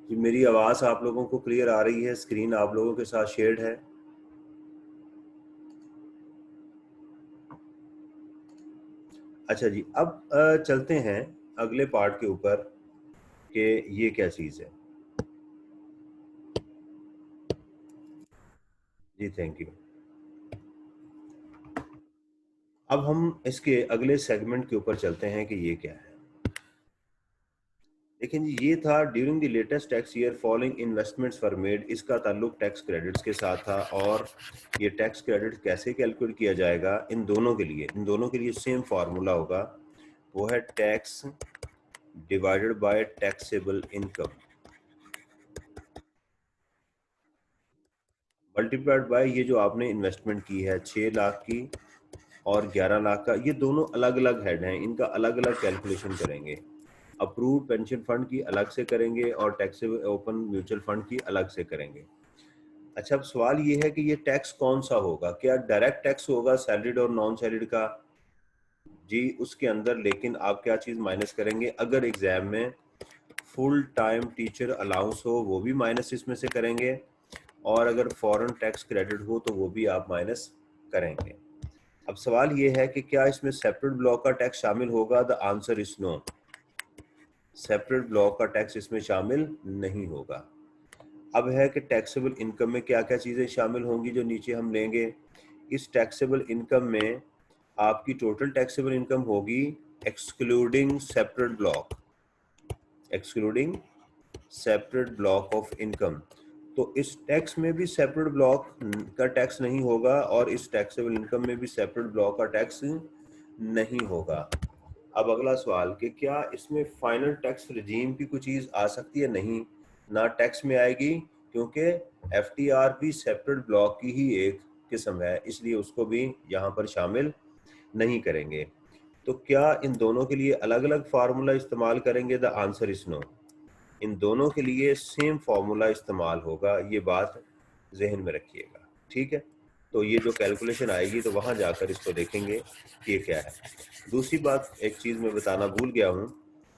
जी, मेरी आवाज़ आप लोगों को क्लियर आ रही है? स्क्रीन आप लोगों के साथ शेयर्ड है? अच्छा जी, अब चलते हैं अगले पार्ट के ऊपर कि ये क्या चीज़ है। जी, थैंक यू। अब हम इसके अगले सेगमेंट के ऊपर चलते हैं कि ये क्या है। लेकिन ये था during the latest tax year following investments were made, इसका ताल्लुक टैक्स क्रेडिट्स के साथ था। और ये टैक्स क्रेडिट कैसे कैलकुलेट किया जाएगा इन दोनों के लिए सेम फार्मूला होगा, वो है tax divided by taxable income multiplied by ये जो आपने इन्वेस्टमेंट की है 6 लाख की और 11 लाख का, ये दोनों अलग अलग हेड हैं, इनका अलग अलग कैलकुलेशन करेंगे। अप्रूव्ड पेंशन फंड की अलग से करेंगे और टैक्सेबल ओपन म्यूचुअल फंड की अलग से करेंगे। अच्छा, अब सवाल ये है कि ये टैक्स कौन सा होगा? क्या डायरेक्ट टैक्स होगा सैलरीड और नॉन सैलरीड का? जी, उसके अंदर लेकिन आप क्या चीज़ माइनस करेंगे? अगर एग्जाम में फुल टाइम टीचर अलाउंस हो वो भी माइनस इसमें से करेंगे, और अगर फॉरेन टैक्स क्रेडिट हो तो वो भी आप माइनस करेंगे। अब सवाल ये है कि क्या इसमें सेपरेट ब्लॉक का टैक्स शामिल होगा? The answer is no, separate block का टैक्स इसमें शामिल नहीं होगा। अब है कि टैक्सेबल इनकम में क्या क्या चीज़ें शामिल होंगी जो नीचे हम लेंगे। इस टैक्सेबल इनकम में आपकी टोटल टैक्सेबल इनकम होगी excluding separate block, excluding separate block of income. तो इस टैक्स में भी सेपरेट ब्लॉक का टैक्स नहीं होगा और इस टैक्सेबल इनकम में भी सेपरेट ब्लॉक का टैक्स नहीं होगा। अब अगला सवाल कि क्या इसमें फाइनल टैक्स रिजीम की कोई चीज़ आ सकती है? नहीं, ना टैक्स में आएगी, क्योंकि एफटीआर भी सेपरेट ब्लॉक की ही एक किस्म है, इसलिए उसको भी यहाँ पर शामिल नहीं करेंगे। तो क्या इन दोनों के लिए अलग अलग फार्मूला इस्तेमाल करेंगे? द आंसर इज नो, इन दोनों के लिए सेम फार्मूला इस्तेमाल होगा, ये बात जहन में रखिएगा। ठीक है, तो ये जो कैलकुलेशन आएगी तो वहाँ जाकर इसको देखेंगे कि ये क्या है। दूसरी बात, एक चीज़ मैं बताना भूल गया हूँ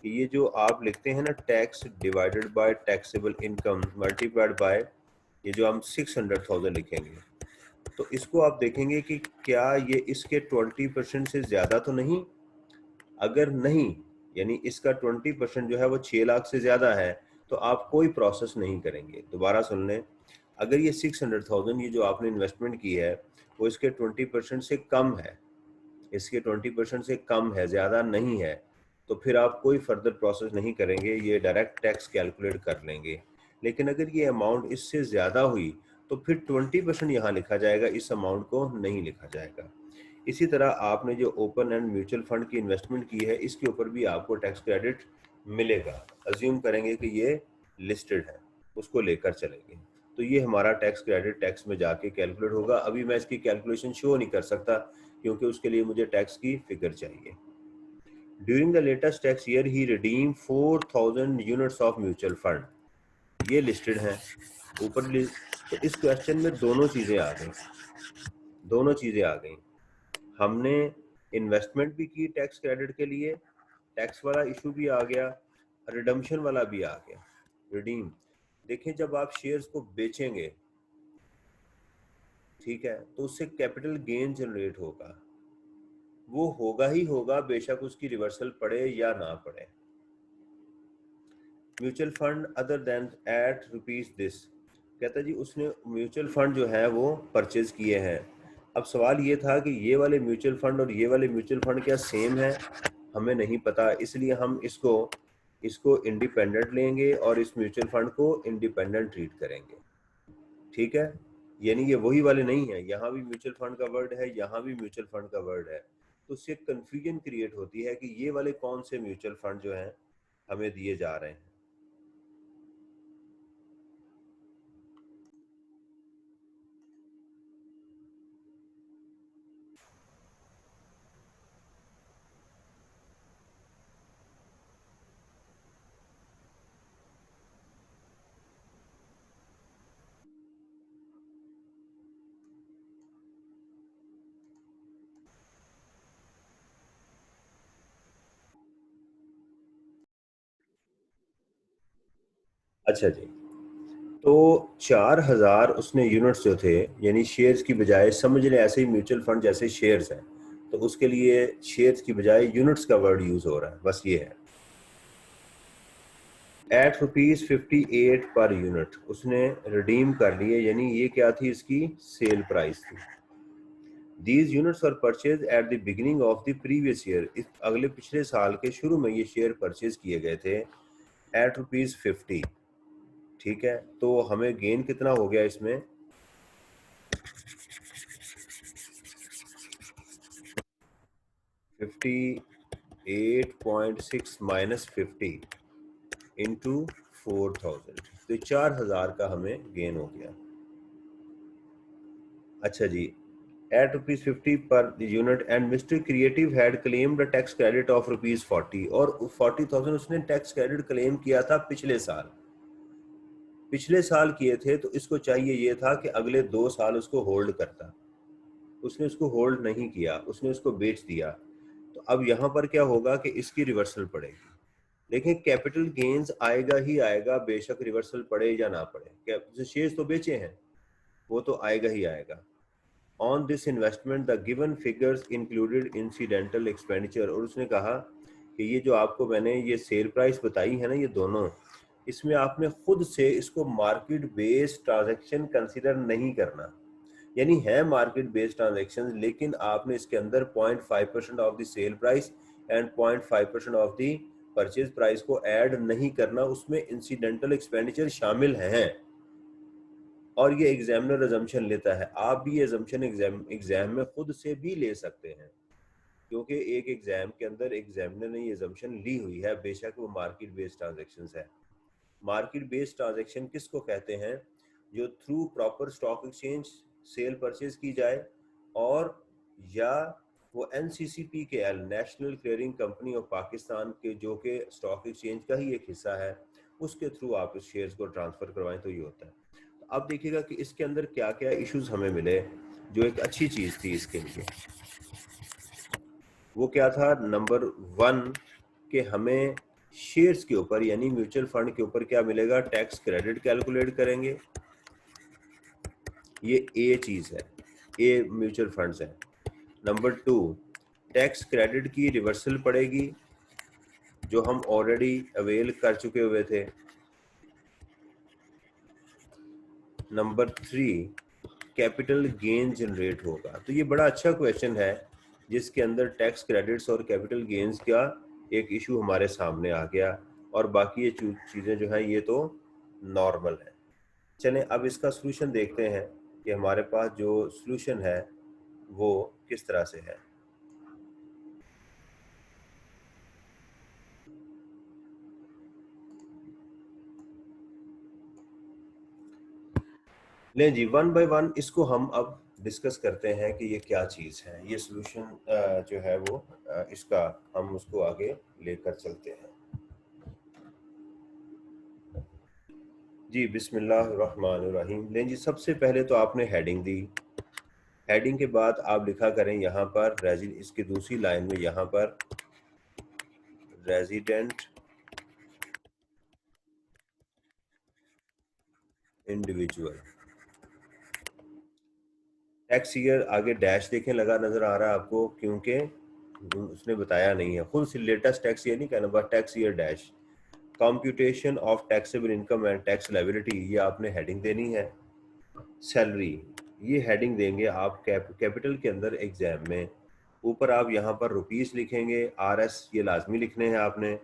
कि ये जो आप लिखते हैं ना tax divided by taxable income multiplied by, ये जो हम 600,000 लिखेंगे, तो इसको आप देखेंगे कि क्या ये इसके 20% से ज़्यादा तो नहीं। अगर नहीं, यानी इसका 20% जो है वो 6 लाख से ज़्यादा है, तो आप कोई प्रोसेस नहीं करेंगे। दोबारा सुन लें, अगर ये 600,000 ये जो आपने इन्वेस्टमेंट की है वो इसके 20% से कम है, इसके 20% से कम है, ज़्यादा नहीं है, तो फिर आप कोई फर्दर प्रोसेस नहीं करेंगे, ये डायरेक्ट टैक्स कैलकुलेट कर लेंगे। लेकिन अगर ये अमाउंट इससे ज़्यादा हुई तो फिर 20% यहाँ लिखा जाएगा, इस अमाउंट को नहीं लिखा जाएगा। इसी तरह आपने जो ओपन एंड म्यूचुअल फंड की इन्वेस्टमेंट की है इसके ऊपर भी आपको टैक्स क्रेडिट मिलेगा। अज्यूम करेंगे कि ये लिस्टेड है, उसको लेकर चलेंगे, तो ये हमारा टैक्स क्रेडिट टैक्स में जाके कैलकुलेट होगा। अभी मैं इसकी कैलकुलेशन शो नहीं कर सकता क्योंकि उसके लिए मुझे टैक्स की फिगर चाहिए। During the latest tax year he redeem 4,000 units of mutual fund, ये लिस्टेड हैं ऊपर तो इस क्वेश्चन में दोनों चीज़ें आ गई, दोनों चीज़ें आ गई। हमने इन्वेस्टमेंट भी की टैक्स क्रेडिट के लिए, टैक्स वाला इशू भी आ गया, रिडम्पशन वाला भी आ गया। रिडीम, देखिए जब आप शेयर्स को बेचेंगे, ठीक है, तो उससे कैपिटल गेन जनरेट होगा, वो होगा ही होगा, बेशक उसकी रिवर्सल पड़े या ना पड़े। Mutual fund other than at rupees this, कहता जी उसने म्यूचुअल फंड जो है वो परचेज किए हैं। अब सवाल ये था कि ये वाले म्यूचुअल फंड और ये वाले म्यूचुअल फंड क्या सेम है? हमें नहीं पता, इसलिए हम इसको इसको इंडिपेंडेंट लेंगे और इस म्यूचुअल फंड को इंडिपेंडेंट ट्रीट करेंगे। ठीक है, यानी ये वही वाले नहीं है, यहाँ भी म्यूचुअल फंड का वर्ड है, यहाँ भी म्यूचुअल फंड का वर्ड है, तो उससे कंफ्यूजन क्रिएट होती है कि ये वाले कौन से म्यूचुअल फंड जो हैं हमें दिए जा रहे हैं। अच्छा जी, तो 4000 उसने यूनिट्स जो थे, यानी शेयर्स की बजाय, समझ लें ऐसे ही म्यूचुअल फंड जैसे शेयर्स हैं, तो उसके लिए शेयर्स की बजाय यूनिट्स का वर्ड यूज हो रहा है, बस ये है। एट ₹58 पर यूनिट उसने रिडीम कर लिए, यानी ये क्या थी, इसकी सेल प्राइस थी। These units are purchase at the beginning of the previous year, इस अगले पिछले साल के शुरू में ये शेयर परचेज किए गए थे एट ₹50। ठीक है, तो हमें गेन कितना हो गया इसमें, 58.6 माइनस 50 इंटू 4000, तो 4000 का हमें गेन हो गया। अच्छा जी, at ₹50 per unit and Mr. Creative had claimed a tax credit of ₹40, और 40,000 उसने टैक्स क्रेडिट क्लेम किया था पिछले साल किए थे, तो इसको चाहिए ये था कि अगले 2 साल उसको होल्ड करता, उसने उसको होल्ड नहीं किया, उसने उसको बेच दिया। तो अब यहाँ पर क्या होगा कि इसकी रिवर्सल पड़ेगी, लेकिन कैपिटल गेन्स आएगा ही आएगा, बेशक रिवर्सल पड़े या ना पड़े, शेयर्स तो बेचे हैं, वो तो आएगा ही आएगा। On this investment the given figures included incidental expenditure, और उसने कहा कि ये जो आपको मैंने ये सेल प्राइस बताई है ना, ये दोनों, इसमें आपने खुद से इसको मार्केट बेस्ड ट्रांजैक्शन कंसीडर नहीं करना, यानी है मार्केट बेस्ड ट्रांजैक्शन, लेकिन आपने इसके अंदर 0.5% of the sale price and 0.5% of the purchase price को ऐड नहीं करना, उसमें इंसिडेंटल एक्सपेंडिचर शामिल हैं। और ये एग्जामिनर अजम्पशन लेता है, आप भी ये अजम्पशन एग्जाम में खुद से भी ले सकते हैं, क्योंकि एक एग्जाम के अंदर एग्जामिनर ने ये अजम्पशन ली हुई है, बेशक वो मार्केट बेस्ड ट्रांजैक्शंस है। मार्केट बेस्ड ट्रांजैक्शन किसको कहते हैं, जो through proper stock exchange cell purchase की जाए, और या वो NCCPKL national clearing company of Pakistan के, जो कि स्टॉक एक्सचेंज का ही एक हिस्सा है, उसके थ्रू आप इस शेयर्स को ट्रांसफर करवाएं तो ये होता है। तो अब देखिएगा कि इसके अंदर क्या क्या इश्यूज हमें मिले, जो एक अच्छी चीज थी इसके लिए, वो क्या था, नंबर 1 कि हमें शेयर्स के ऊपर यानी म्यूचुअल फंड के ऊपर क्या मिलेगा, टैक्स क्रेडिट कैलकुलेट करेंगे, ये ए चीज है, ए म्यूचुअल फंड्स है। नंबर 2, टैक्स क्रेडिट की रिवर्सल पड़ेगी, जो हम ऑलरेडी अवेल कर चुके हुए थे। नंबर 3, कैपिटल गेन जनरेट होगा। तो ये बड़ा अच्छा क्वेश्चन है, जिसके अंदर टैक्स क्रेडिट्स और कैपिटल गेन्स का एक इशू हमारे सामने आ गया, और बाकी ये चीज़ें जो हैं ये तो नॉर्मल है। चलें अब इसका सलूशन देखते हैं कि हमारे पास जो सलूशन है वो किस तरह से है। लें जी, वन बाय वन इसको हम अब डिस्कस करते हैं कि ये क्या चीज़ है, ये सलूशन जो है वो इसका हम उसको आगे लेकर चलते हैं। जी बिस्मिल्लाहिर्रहमानिर्रहीम। लें जी, सबसे पहले तो आपने हेडिंग दी, हेडिंग के बाद आप लिखा करें यहाँ पर इसकी दूसरी लाइन में यहाँ पर रेजिडेंट इंडिविजुअल, टैक्स ईयर आगे डैश देखें लगा नजर आ रहा है आपको, क्योंकि उसने बताया नहीं है, खुद से लेटेस्ट टैक्स ईयर नहीं कहना, बस tax year dash, computation of taxable income and tax liability, ये आपने हेडिंग देनी है। सैलरी, ये हेडिंग देंगे आप कैपिटल के अंदर एग्जाम में, ऊपर आप यहाँ पर रुपीस लिखेंगे, RS ये लाजमी लिखने हैं आपने,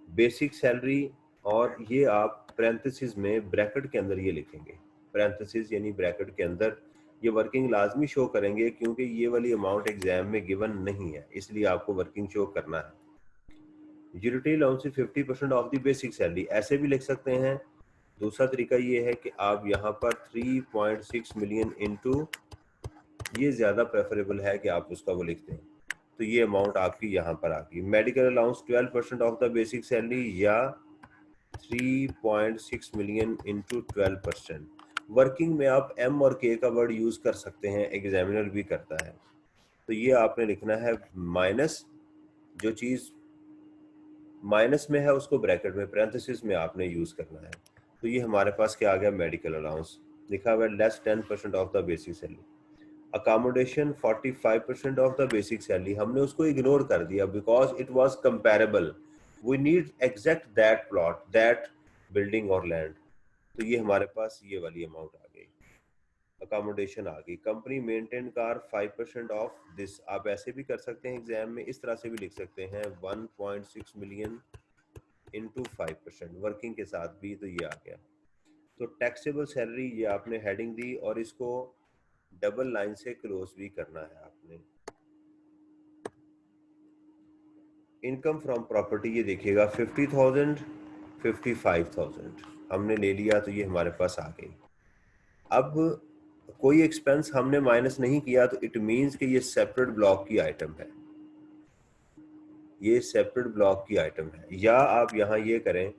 बेसिक सैलरी, और ये आप पैरेंथेसिस में ब्रैकेट के अंदर ये लिखेंगे, पैरेंथेसिस यानी ब्रैकेट के अंदर ये वर्किंग लाजमी शो करेंगे, क्योंकि ये वाली अमाउंट एग्जाम में गिवन नहीं है, इसलिए आपको वर्किंग शो करना है। Utility allowance 50% of the basic salary, ऐसे भी लिख सकते हैं। दूसरा तरीका ये है कि आप यहाँ पर 3.6 मिलियन इंटू, ये ज़्यादा प्रेफरेबल है कि आप उसका वो लिखते हैं, तो ये अमाउंट आपकी यहाँ पर आ गई। Medical allowance 12% of the basic salary, या 3.6 मिलियन इंटू 12%। वर्किंग में आप M और K का वर्ड यूज़ कर सकते हैं, एग्जामिनर भी करता है, तो ये आपने लिखना है माइनस, जो चीज़ माइनस में है उसको ब्रैकेट में पैरेंथेसिस में आपने यूज़ करना है। तो ये हमारे पास क्या आ गया, मेडिकल अलाउंस लिखा हुआ है less 10% of the basic salary. Accommodation 45% of the basic salary, हमने उसको इग्नोर कर दिया because it was comparable, we need exact that plot that building और लैंड। तो ये हमारे पास ये वाली अमाउंट आ गई, अकोमोडेशन आ गई। Company maintain car 5% of this, आप ऐसे भी कर सकते हैं एग्जाम में, इस तरह से भी लिख सकते हैं 1.6 मिलियन इंटू 5% वर्किंग के साथ भी, तो ये आ गया। तो टैक्सेबल सैलरी ये आपने हेडिंग दी और इसको डबल लाइन से क्लोज भी करना है आपने। इनकम फ्रॉम प्रॉपर्टी ये देखिएगा 50,000 55,000 हमने ले लिया, तो ये हमारे पास आ गई। अब कोई एक्सपेंस हमने माइनस नहीं किया, तो इट मींस कि ये सेपरेट ब्लॉक की आइटम है, ये सेपरेट ब्लॉक की आइटम है। या आप यहाँ ये करें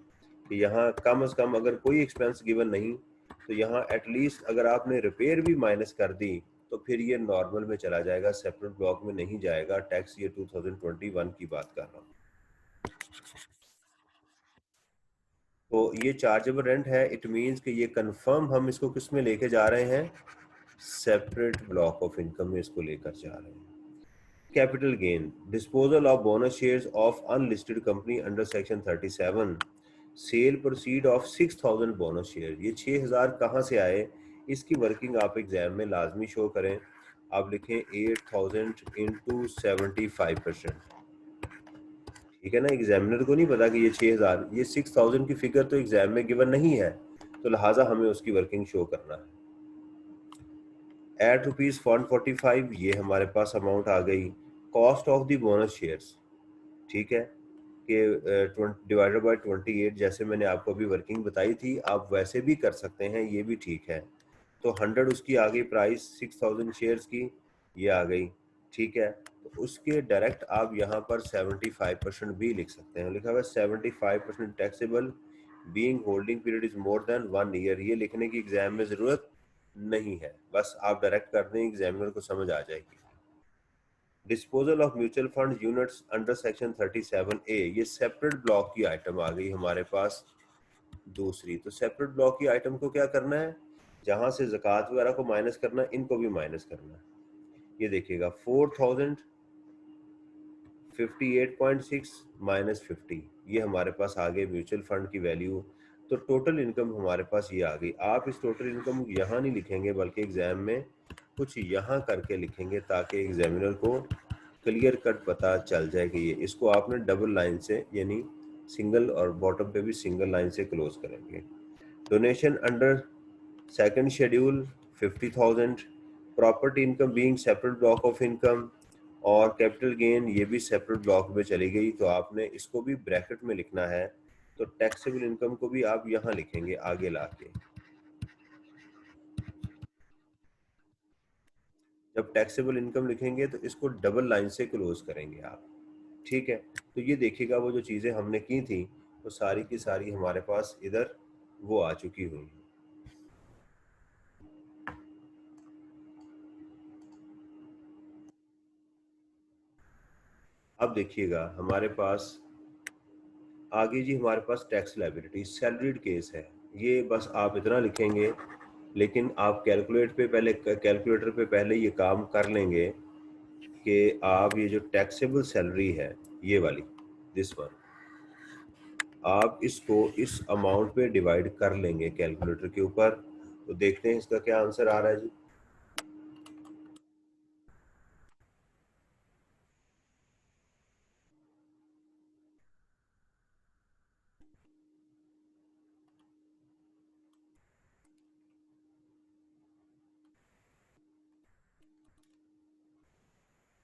कि यहाँ कम से कम अगर कोई एक्सपेंस गिवन नहीं, तो यहाँ एटलीस्ट अगर आपने रिपेयर भी माइनस कर दी तो फिर ये नॉर्मल में चला जाएगा, सेपरेट ब्लॉक में नहीं जाएगा। टैक्स ईयर 2021 की बात कर रहा हूँ। तो ये चार्जेबल रेंट है, इट मींस कि ये कंफर्म हम इसको किस में लेके जा रहे हैं, सेपरेट ब्लॉक ऑफ इनकम में इसको लेकर जा रहे हैं। Capital gain, disposal of bonus shares of unlisted company under section 37, cell proceed of 6,000 bonus share. ये 6,000 कहाँ से आए, इसकी वर्किंग आप एग्जाम में लाजमी शो करें। आप लिखें 8,000 इंटू 75%, ठीक है ना। एग्जामिनर को नहीं पता कि ये 6,000, ये 6,000 की फिगर तो एग्जाम में गिवन नहीं है, तो लिहाजा हमें उसकी वर्किंग शो करना है। एट ₹145 ये हमारे पास अमाउंट आ गई। Cost of the bonus shares, ठीक है, कि डिवाइडेड बाय 28, जैसे मैंने आपको अभी वर्किंग बताई थी, आप वैसे भी कर सकते हैं, ये भी ठीक है। तो 100 उसकी आ गई प्राइस 6,000 शेयर्स की, ये आ गई, ठीक है। तो उसके डायरेक्ट आप यहाँ पर 75% भी लिख सकते हैं, लिखा हुआ 75% taxable being holding period is more than 1 year. ये लिखने की एग्जाम में ज़रूरत नहीं है, बस आप डायरेक्ट कर दें, एग्जामिनर को समझ आ जाएगी। Disposal of mutual fund units under section 37A, ये सेपरेट ब्लॉक की आइटम आ गई हमारे पास दूसरी। तो सेपरेट ब्लॉक की आइटम को क्या करना है, जहां से ज़कात वगैरह को माइनस करना है, इनको भी माइनस करना है। ये देखिएगा 4,000 58.6 माइनस 50, ये हमारे पास आ गए म्यूचुअल फंड की वैल्यू। तो टोटल इनकम हमारे पास ये आ गई। आप इस टोटल इनकम यहाँ नहीं लिखेंगे, बल्कि एग्जाम में कुछ यहाँ करके लिखेंगे, ताकि एग्जामिनर को क्लियर कट पता चल जाए कि ये, इसको आपने डबल लाइन से, यानी सिंगल और बॉटम पे भी सिंगल लाइन से क्लोज करेंगे। Donation under second schedule 50,000, property income being separate block of income, और कैपिटल गेन ये भी सेपरेट ब्लॉक में चली गई, तो आपने इसको भी ब्रैकेट में लिखना है। तो टैक्सेबल इनकम को भी आप यहाँ लिखेंगे आगे लाके। जब टैक्सेबल इनकम लिखेंगे तो इसको डबल लाइन से क्लोज करेंगे आप, ठीक है। तो ये देखिएगा वो जो चीज़ें हमने की थी वो सारी की सारी हमारे पास इधर वो आ चुकी हुई हैं। अब देखिएगा हमारे पास आगे जी, हमारे पास टैक्स लायबिलिटी सैलरीड केस है। ये बस आप इतना लिखेंगे, लेकिन आप कैलकुलेटर पे पहले ये काम कर लेंगे कि आप ये जो टैक्सेबल सैलरी है ये वाली, दिस वन, आप इसको इस अमाउंट पे डिवाइड कर लेंगे कैलकुलेटर के ऊपर। तो देखते हैं इसका क्या आंसर आ रहा है जी।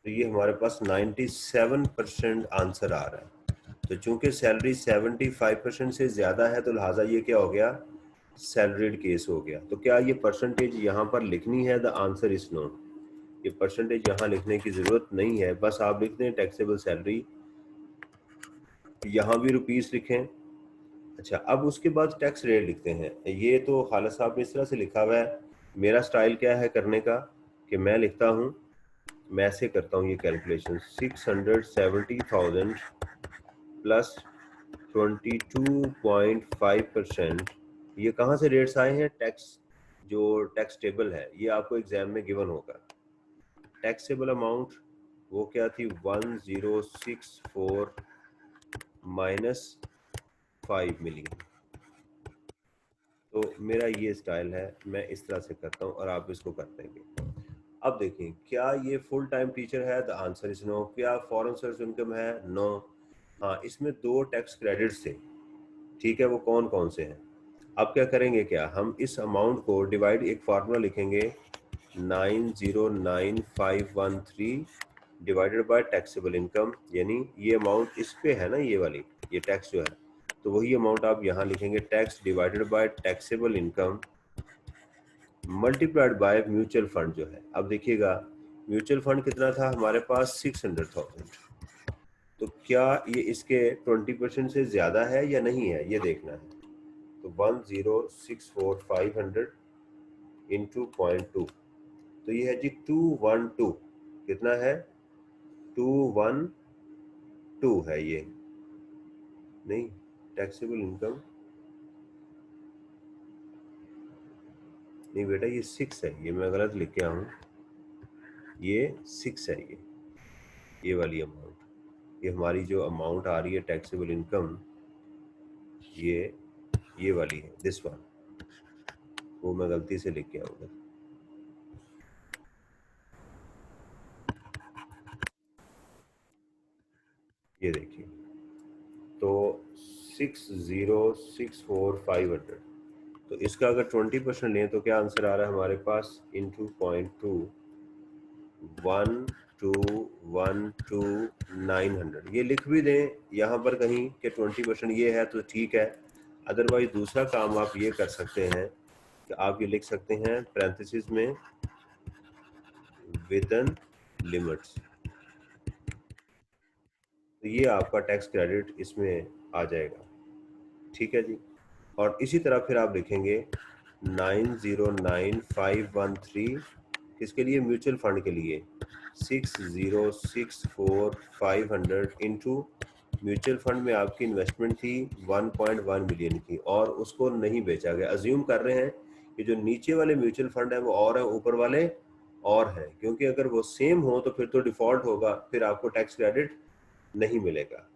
तो ये हमारे पास 97% आंसर आ रहा है। तो चूंकि सैलरी 75% से ज़्यादा है, तो लिहाजा ये क्या हो गया, सैलरीड केस हो गया। तो क्या ये परसेंटेज यहाँ पर लिखनी है, द आंसर इज नो। ये परसेंटेज यहाँ लिखने की ज़रूरत नहीं है, बस आप लिख दें टैक्सेबल सैलरी, यहाँ भी रुपीस लिखें। अच्छा, अब उसके बाद टैक्स रेट लिखते हैं। ये तो खालिद साहब ने इस तरह से लिखा हुआ है, मेरा स्टाइल क्या है करने का कि मैं लिखता हूँ, मैं ऐसे करता हूँ ये कैलकुलेशन, 670,000 प्लस 22.5% ये कहाँ से रेट्स आए हैं? टैक्स, जो टैक्स टेबल है ये आपको एग्जाम में गिवन होगा। टैक्सेबल अमाउंट वो क्या थी? 1064 माइनस 5 मिलियन। तो मेरा ये स्टाइल है, मैं इस तरह से करता हूँ और आप इसको कर देंगे। अब देखें, क्या ये फुल टाइम टीचर है? The answer is no. क्या फॉरेन सोर्स इनकम है? नो। हाँ, इसमें 2 टैक्स क्रेडिट्स थे, ठीक है, वो कौन कौन से हैं? अब क्या करेंगे, क्या हम इस अमाउंट को डिवाइड, एक फार्मूला लिखेंगे 909513 डिवाइडेड बाय टैक्सेबल इनकम, यानी ये अमाउंट इस पे है ना, ये वाली, ये टैक्स जो है, तो वही अमाउंट आप यहाँ लिखेंगे, tax divided by taxable income multiplied by mutual fund जो है। अब देखिएगा म्यूचुअल फंड कितना था हमारे पास? 600,000। तो क्या ये इसके 20% से ज्यादा है या नहीं है, ये देखना है। तो 1064,500 इंटू 0.2, तो ये है जी 212। कितना है? 212 है ये, नहीं, टैक्सेबल इनकम नहीं बेटा, ये 6 है, ये मैं गलत लिख के हूँ, ये 6 है, ये वाली अमाउंट, ये हमारी जो अमाउंट आ रही है टैक्सेबल इनकम, ये वाली है, दिस वन, वो मैं गलती से लिख के आऊँगा। ये देखिए, तो 6064,500, तो इसका अगर 20% लें तो क्या आंसर आ रहा है हमारे पास? इंटू 0.2, 1,212,900। ये लिख भी दें यहाँ पर कहीं कि 20% ये है तो ठीक है। अदरवाइज दूसरा काम आप ये कर सकते हैं कि आप ये लिख सकते हैं पैरेंथेसिस में विदिन लिमिट्स, तो ये आपका टैक्स क्रेडिट इसमें आ जाएगा, ठीक है जी। और इसी तरह फिर आप लिखेंगे 909513 किसके लिए? म्यूचुअल फंड के लिए। 6064,500 इंटू म्यूचुअल फंड में आपकी इन्वेस्टमेंट थी 1.1 मिलियन की और उसको नहीं बेचा गया। अज्यूम कर रहे हैं कि जो नीचे वाले म्यूचुअल फंड है वो और है, ऊपर वाले और हैं, क्योंकि अगर वो सेम हो तो फिर तो डिफॉल्ट होगा, फिर आपको टैक्स क्रेडिट नहीं मिलेगा।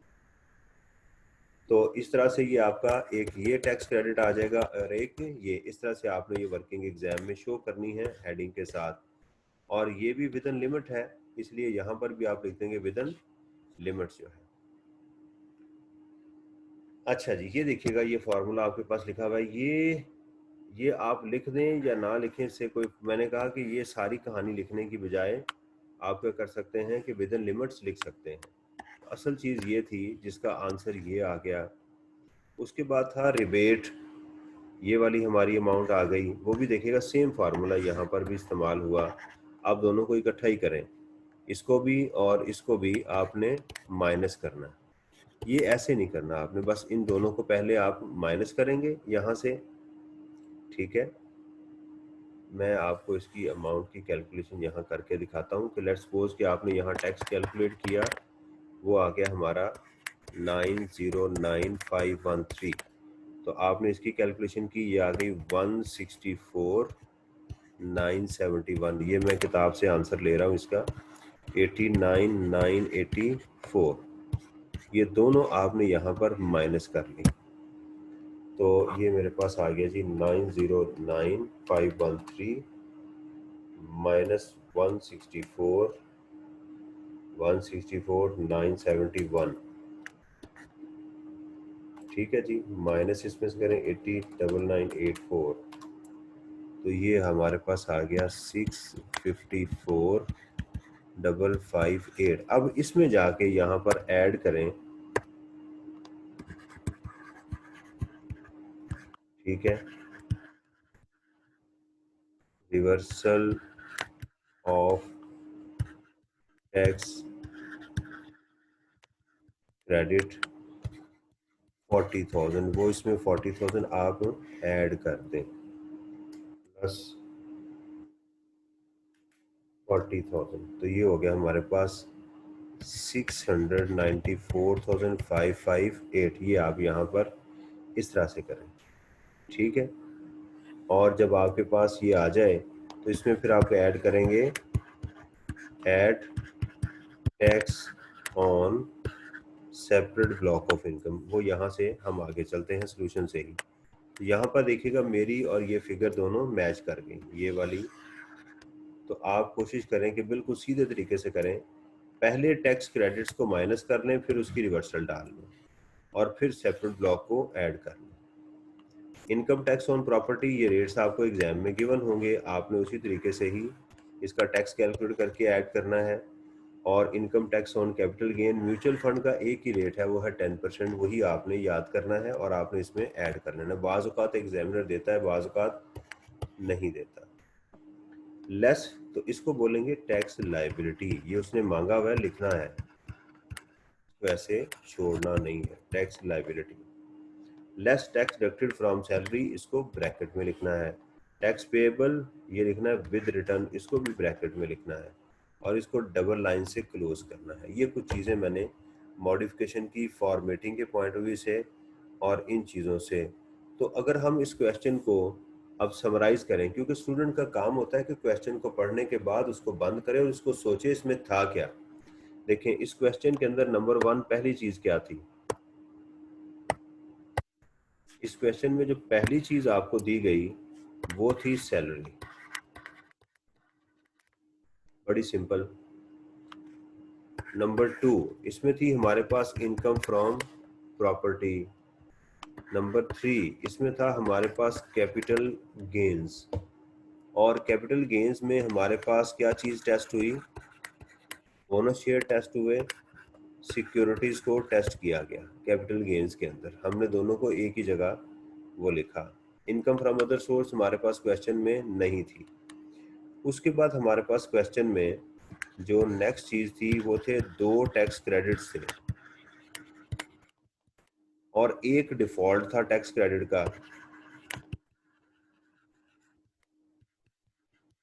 तो इस तरह से ये आपका एक ये टैक्स क्रेडिट आ जाएगा और एक ये, इस तरह से आपने ये वर्किंग एग्जाम में शो करनी है हेडिंग के साथ। और ये भी विदिन लिमिट है, इसलिए यहाँ पर भी आप लिख देंगे विदिन लिमिट्स जो है। अच्छा जी, ये देखिएगा, ये फॉर्मूला आपके पास लिखा हुआ है, ये आप लिख दें या ना लिखें, इससे कोई, मैंने कहा कि ये सारी कहानी लिखने की बजाय आप क्या कर सकते हैं कि विदिन लिमिट्स लिख सकते हैं। असल चीज़ ये थी जिसका आंसर ये आ गया। उसके बाद था रिबेट, ये वाली हमारी अमाउंट आ गई, वो भी देखिएगा सेम फार्मूला यहाँ पर भी इस्तेमाल हुआ। आप दोनों को इकट्ठा ही करें, इसको भी और इसको भी आपने माइनस करना, ये ऐसे नहीं करना आपने, बस इन दोनों को पहले आप माइनस करेंगे यहाँ से, ठीक है। मैं आपको इसकी अमाउंट की कैलकुलेशन यहाँ करके दिखाता हूँ कि लेट्स सपोज कि आपने यहाँ टैक्स कैलकुलेट किया, वो आ गया हमारा 909513, तो आपने इसकी कैलकुलेशन की, ये आ गई 164,971। ये मैं किताब से आंसर ले रहा हूँ इसका, 89,984, ये दोनों आपने यहाँ पर माइनस कर ली, तो ये मेरे पास आ गया जी 909513 माइनस 164,971, ठीक है जी। माइनस इसमें से करें 80,984, तो ये हमारे पास आ गया 654,558। अब इसमें जाके यहाँ पर ऐड करें, ठीक है, रिवर्सल ऑफ टैक्स क्रेडिट 40,000, वो इसमें 40,000 आप ऐड कर दें, प्लस 40,000, तो ये हो गया हमारे पास 694,558। ये आप यहाँ पर इस तरह से करें, ठीक है। और जब आपके पास ये आ जाए तो इसमें फिर आप ऐड करेंगे add tax on separate block of income. वो यहाँ से हम आगे चलते हैं सोल्यूशन से ही। तो यहाँ पर देखिएगा मेरी और ये फिगर दोनों मैच कर गई, ये वाली। तो आप कोशिश करें कि बिल्कुल सीधे तरीके से करें, पहले टैक्स क्रेडिट्स को माइनस कर लें, फिर उसकी रिवर्सल डाल लें और फिर सेपरेट ब्लॉक को ऐड कर लें। इनकम टैक्स ऑन प्रॉपर्टी, ये रेट्स आपको एग्जाम में गिवन होंगे, आपने उसी तरीके से ही इसका टैक्स कैलकुलेट करके ऐड करना है। और income tax on capital gain, mutual fund का एक ही रेट है, वो है 10%, वही आपने याद करना है और आपने इसमें ऐड कर लेना है। बाज़ औक़ात एग्जामिनर देता है, बाज़ औक़ात नहीं देता। लेस, तो इसको बोलेंगे टैक्स लायबिलिटी, ये उसने मांगा हुआ है, लिखना है, वैसे छोड़ना नहीं है, tax liability. Less tax deducted from salary, इसको ब्रैकेट में लिखना है। टैक्स पेएबल, ये लिखना है विद रिटर्न, इसको भी ब्रैकेट में लिखना है और इसको डबल लाइन से क्लोज करना है। ये कुछ चीज़ें मैंने मॉडिफिकेशन की फॉर्मेटिंग के पॉइंट ऑफ व्यू से और इन चीज़ों से। तो अगर हम इस क्वेश्चन को अब समराइज करें, क्योंकि स्टूडेंट का काम होता है कि क्वेश्चन को पढ़ने के बाद उसको बंद करे और उसको सोचे इसमें था क्या। देखें इस क्वेश्चन के अंदर नंबर 1 पहली चीज क्या थी। इस क्वेश्चन में जो पहली चीज आपको दी गई वो थी सैलरी, बड़ी सिंपल। नंबर 2 इसमें थी हमारे पास इनकम फ्रॉम प्रॉपर्टी। नंबर 3 इसमें था हमारे पास कैपिटल गेन्स, और कैपिटल गेन्स में हमारे पास क्या चीज टेस्ट हुई, बोनस शेयर टेस्ट हुए, सिक्योरिटीज को टेस्ट किया गया। कैपिटल गेन्स के अंदर हमने दोनों को एक ही जगह वो लिखा। इनकम फ्रॉम अदर सोर्स हमारे पास क्वेश्चन में नहीं थी। उसके बाद हमारे पास क्वेश्चन में जो नेक्स्ट चीज थी वो थे 2 टैक्स क्रेडिट्स थे और एक डिफॉल्ट था टैक्स क्रेडिट का,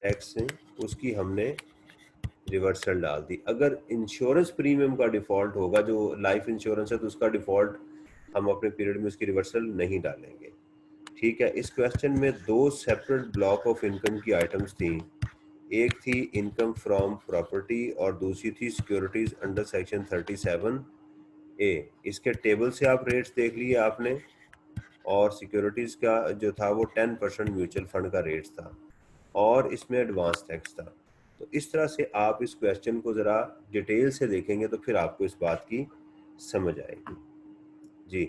टैक्स से उसकी हमने रिवर्सल डाल दी। अगर इंश्योरेंस प्रीमियम का डिफॉल्ट होगा, जो लाइफ इंश्योरेंस है, तो उसका डिफॉल्ट हम अपने पीरियड में उसकी रिवर्सल नहीं डालेंगे। ठीक है। इस क्वेश्चन में 2 सेपरेट ब्लॉक ऑफ इनकम की आइटम्स थी, एक थी इनकम फ्रॉम प्रॉपर्टी और दूसरी थी सिक्योरिटीज अंडर सेक्शन 37A। इसके टेबल से आप रेट्स देख लिए आपने, और सिक्योरिटीज का जो था वो 10% म्यूचुअल फंड का रेट था और इसमें एडवांस टैक्स था। तो इस तरह से आप इस क्वेश्चन को ज़रा डिटेल से देखेंगे तो फिर आपको इस बात की समझ आएगी। जी।